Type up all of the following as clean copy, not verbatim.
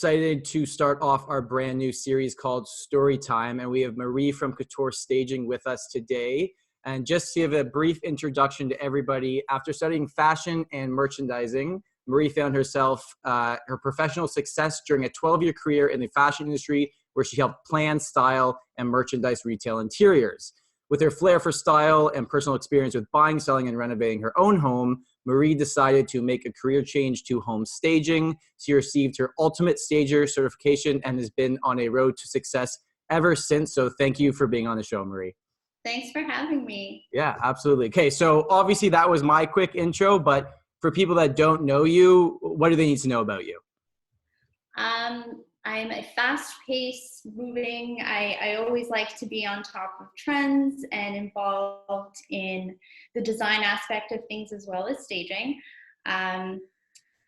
Excited to start off our brand new series called Story Time, and we have Marie from Couture Staging with us today. And just to give a brief introduction to everybody, after studying fashion and merchandising, Marie found herself her professional success during a 12-year career in the fashion industry, where she helped plan, style, and merchandise retail interiors. With her flair for style and personal experience with buying, selling, and renovating her own home, Marie decided to make a career change to home staging. She received her UltimateStager Certification and has been on a road to success ever since. So thank you for being on the show, Marie. Thanks for having me. Yeah, absolutely. Okay, so obviously that was my quick intro, but for people that don't know you, what do they need to know about you? I'm a fast-paced, moving. I always like to be on top of trends and involved in the design aspect of things as well as staging. I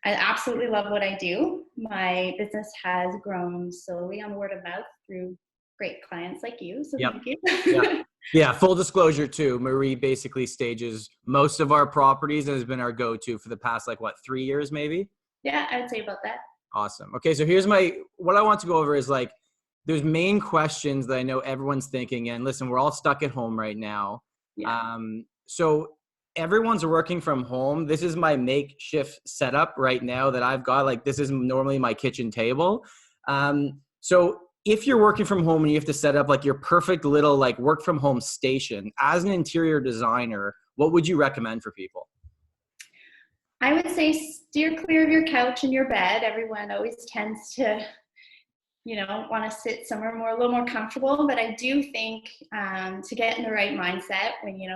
absolutely love what I do. My business has grown slowly on word of mouth through great clients like you, so Yep. thank you. Yeah, full disclosure too, Marie basically stages most of our properties and has been our go-to for the past, 3 years maybe? Yeah, I would say about that. Awesome. Okay, so here's what I want to go over is there's main questions that I know everyone's thinking, and listen, we're all stuck at home right now. Yeah. So everyone's working from home. This is my makeshift setup right now that I've got. This is normally my kitchen table. So if you're working from home and you have to set up your perfect little work from home station, as an interior designer, what would you recommend for people? I would say steer clear of your couch and your bed. Everyone always tends to, want to sit somewhere a little more comfortable. But I do think to get in the right mindset when, you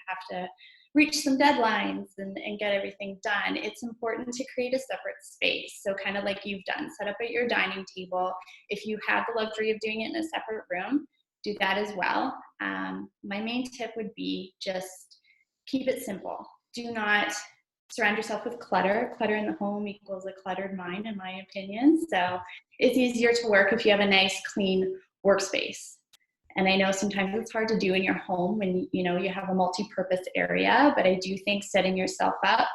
have to reach some deadlines and get everything done, it's important to create a separate space. So kind of like you've done, set up at your dining table. If you have the luxury of doing it in a separate room, do that as well. My main tip would be just keep it simple. Do not surround yourself with clutter. Clutter in the home equals a cluttered mind, in my opinion. So it's easier to work if you have a nice, clean workspace. And I know sometimes it's hard to do in your home when you have a multi-purpose area, but I do think setting yourself up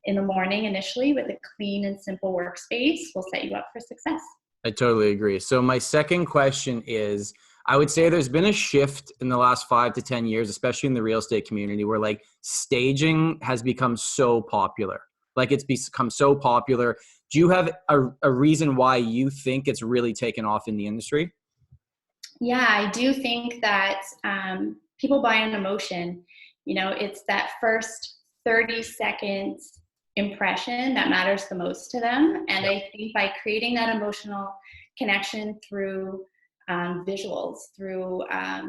in the morning initially with a clean and simple workspace will set you up for success. I totally agree. So my second question is, I would say there's been a shift in the last 5 to 10 years, especially in the real estate community, where staging has become so popular. It's become so popular. Do you have a reason why you think it's really taken off in the industry? Yeah, I do think that people buy an emotion. It's that first 30 seconds impression that matters the most to them. And I think by creating that emotional connection through visuals, through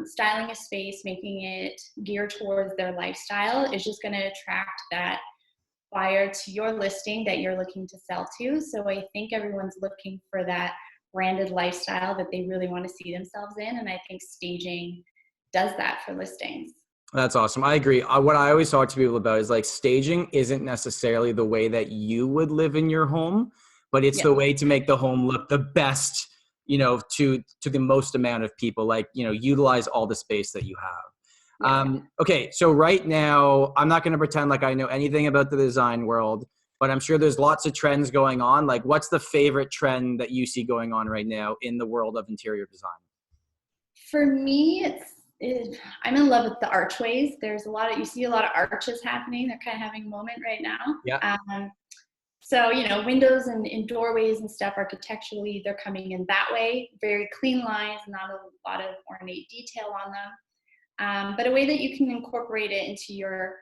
styling a space, making it geared towards their lifestyle, is just going to attract that buyer to your listing that you're looking to sell to. So I think everyone's looking for that branded lifestyle that they really want to see themselves in. And I think staging does that for listings. That's awesome. I agree. What I always talk to people about is staging isn't necessarily the way that you would live in your home, but it's the way to make the home look the best, to the most amount of people, utilize all the space that you have. Okay. So right now, I'm not going to pretend like I know anything about the design world, but I'm sure there's lots of trends going on. What's the favorite trend that you see going on right now in the world of interior design? For me, I'm in love with the archways. You see a lot of arches happening. They're kind of having a moment right now. Yeah. So, windows and doorways and stuff architecturally, they're coming in that way. Very clean lines, not a lot of ornate detail on them. But a way that you can incorporate it into your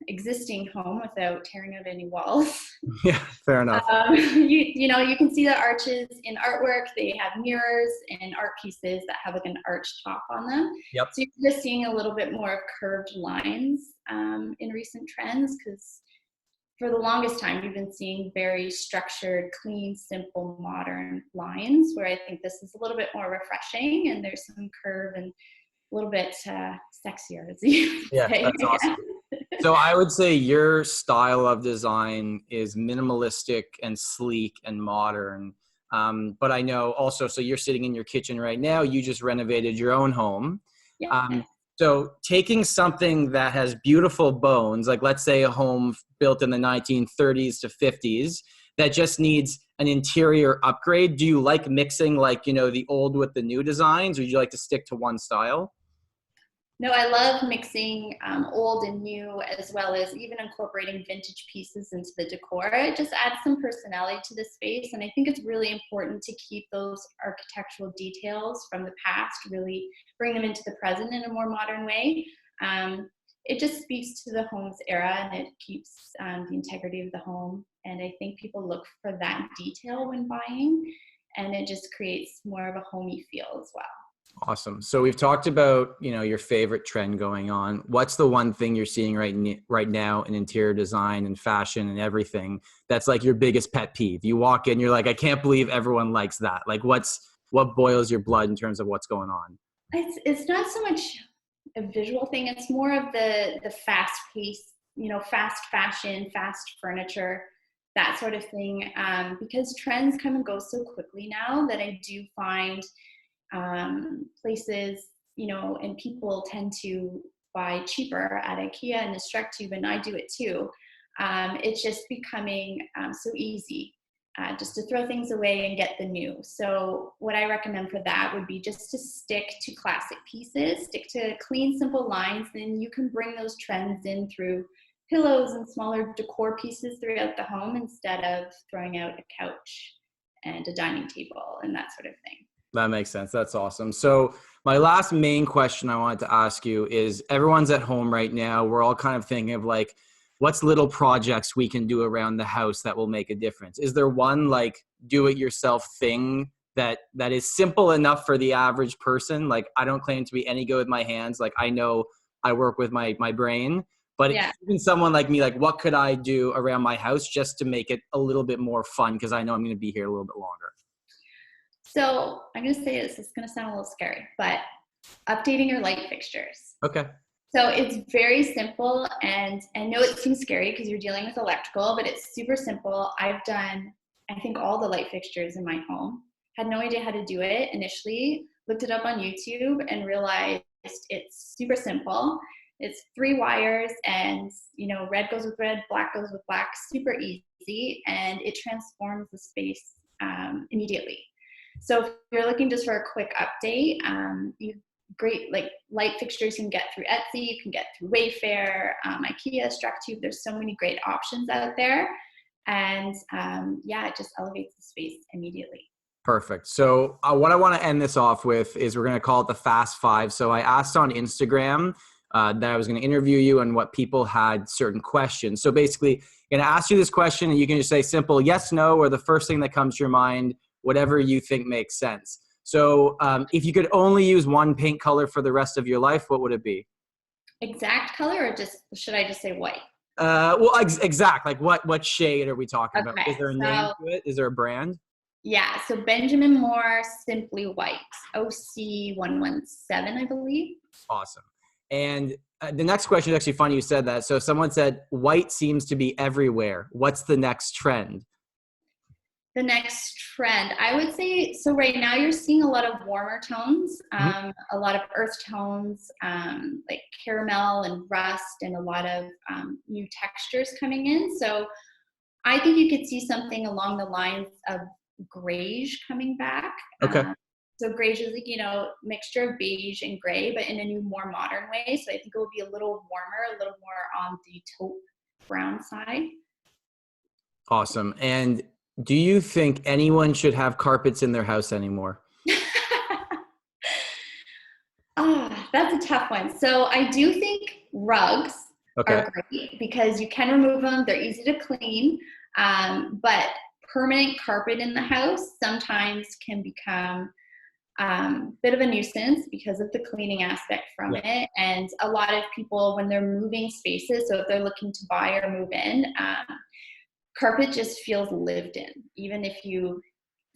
existing home without tearing out any walls. Yeah, fair enough. You can see the arches in artwork. They have mirrors and art pieces that have an arch top on them. Yep. So you're just seeing a little bit more of curved lines in recent trends, because for the longest time you've been seeing very structured, clean, simple, modern lines, where I think this is a little bit more refreshing and there's some curve and a little bit sexier, as you say. That's awesome. So I would say your style of design is minimalistic and sleek and modern. But I know also, so you're sitting in your kitchen right now, you just renovated your own home. Yeah. So taking something that has beautiful bones, let's say a home built in the 1930s to 50s, that just needs an interior upgrade? Do you like mixing like, you know, the old with the new designs, or do you like to stick to one style? No, I love mixing old and new, as well as even incorporating vintage pieces into the decor. It just adds some personality to the space. And I think it's really important to keep those architectural details from the past, really bring them into the present in a more modern way. It just speaks to the home's era, and it keeps the integrity of the home. And I think people look for that detail when buying, and it just creates more of a homey feel as well. Awesome. So we've talked about, you know, your favorite trend going on. What's the one thing you're seeing right now in interior design and fashion and everything that's like your biggest pet peeve? You walk in, you're like, I can't believe everyone likes that. Like what boils your blood in terms of what's going on? It's not so much a visual thing. It's more of the fast pace, you know, fast fashion, fast furniture, that sort of thing. Because trends come and go so quickly now that I do find places, you know, and people tend to buy cheaper at IKEA and Destructube, and I do it too. It's just becoming so easy just to throw things away and get the new. So what I recommend for that would be just to stick to classic pieces, stick to clean, simple lines, then you can bring those trends in through pillows and smaller decor pieces throughout the home, instead of throwing out a couch and a dining table and that sort of thing. That makes sense. That's awesome. So my last main question I wanted to ask you is, everyone's at home right now. We're all kind of thinking of like, what's little projects we can do around the house that will make a difference? Is there one like do-it-yourself thing that is simple enough for the average person? Like, I don't claim to be any good with my hands. Like, I know I work with my brain, but Yeah. even someone like me, like, what could I do around my house just to make it a little bit more fun? Because I know I'm going to be here a little bit longer. So I'm going to say this, it's going to sound a little scary, but updating your light fixtures. Okay. So it's very simple, and I know it seems scary because you're dealing with electrical, but it's super simple. I've done, I think, all the light fixtures in my home. Had no idea how to do it initially, looked it up on YouTube and realized it's super simple. It's 3 wires, and, you know, red goes with red, black goes with black, super easy, and it transforms the space immediately. So if you're looking just for a quick update, great like light fixtures you can get through Etsy, you can get through Wayfair, IKEA, Structube. There's so many great options out there, and yeah, it just elevates the space immediately. Perfect. So what I want to end this off with is, we're going to call it the Fast Five. So I asked on Instagram that I was going to interview you and what people had certain questions. So basically, I'm going to ask you this question, and you can just say simple yes, no, or the first thing that comes to your mind, whatever you think makes sense. So if you could only use one paint color for the rest of your life, what would it be? Exact color, or just should I just say white? Well, exact. Like what shade are we talking about? Okay, Is there a name to it? Is there a brand? Yeah, so Benjamin Moore Simply White, OC117, I believe. Awesome. And the next question is actually funny you said that. So someone said, white seems to be everywhere. What's the next trend? The next trend, I would say, so right now you're seeing a lot of warmer tones, a lot of earth tones, like caramel and rust, and a lot of new textures coming in. So I think you could see something along the lines of greige coming back. Okay. So greige is like, you know, mixture of beige and gray, but in a new, more modern way. So I think it will be a little warmer, a little more on the taupe brown side. Awesome. And do you think anyone should have carpets in their house anymore? That's a tough one. So I do think rugs are great because you can remove them. They're easy to clean. But permanent carpet in the house sometimes can become a bit of a nuisance because of the cleaning aspect from it. And a lot of people, when they're moving spaces, so if they're looking to buy or move in, carpet just feels lived in. Even if you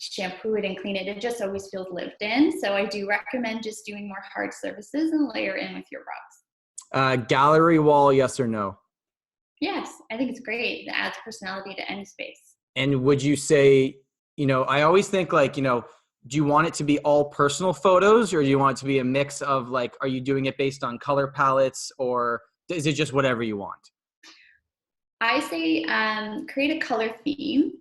shampoo it and clean it, it just always feels lived in. So I do recommend just doing more hard surfaces and layer in with your rugs. Gallery wall, yes or no? Yes, I think it's great. It adds personality to any space. And would you say, you know, I always think like, you know, do you want it to be all personal photos, or do you want it to be a mix of like, are you doing it based on color palettes, or is it just whatever you want? I say create a color theme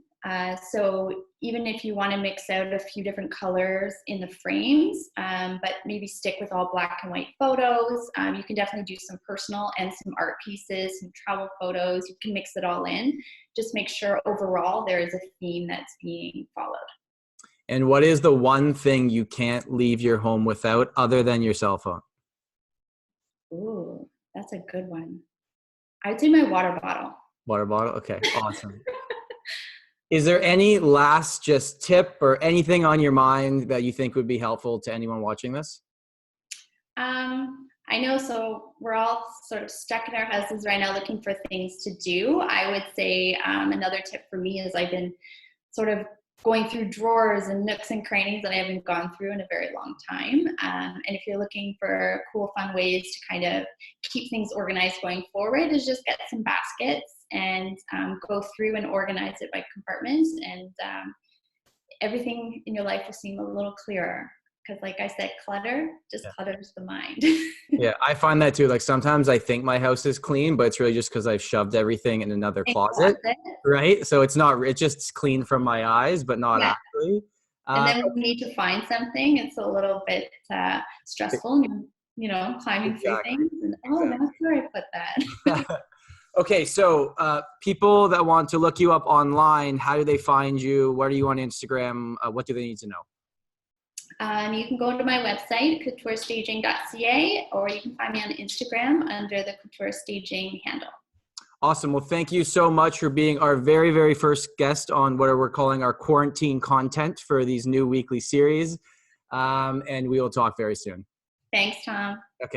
So even if you want to mix out a few different colors in the frames, but maybe stick with all black and white photos, you can definitely do some personal and some art pieces, some travel photos. You can mix it all in. Just make sure overall there is a theme that's being followed. And what is the one thing you can't leave your home without other than your cell phone? Ooh, that's a good one. I'd say my water bottle. Water bottle? Okay, awesome. Is there any last just tip or anything on your mind that you think would be helpful to anyone watching this? I know, so we're all sort of stuck in our houses right now looking for things to do. I would say another tip for me is I've been sort of going through drawers and nooks and crannies that I haven't gone through in a very long time. And if you're looking for cool, fun ways to kind of keep things organized going forward, is just get some baskets and go through and organize it by compartments, and everything in your life will seem a little clearer. Because like I said, clutter just clutters the mind. Yeah, I find that too. Like sometimes I think my house is clean, but it's really just because I've shoved everything in another closet, right? So it's just clean from my eyes, but not actually. And then when you need to find something, it's a little bit stressful, and climbing through things. And that's where I put that. Okay, so people that want to look you up online, how do they find you? What are you on Instagram? What do they need to know? You can go to my website, couturestaging.ca, or you can find me on Instagram under the Couture Staging handle. Awesome. Well, thank you so much for being our very, very first guest on what we're calling our quarantine content for these new weekly series. And we will talk very soon. Thanks, Tom. Okay.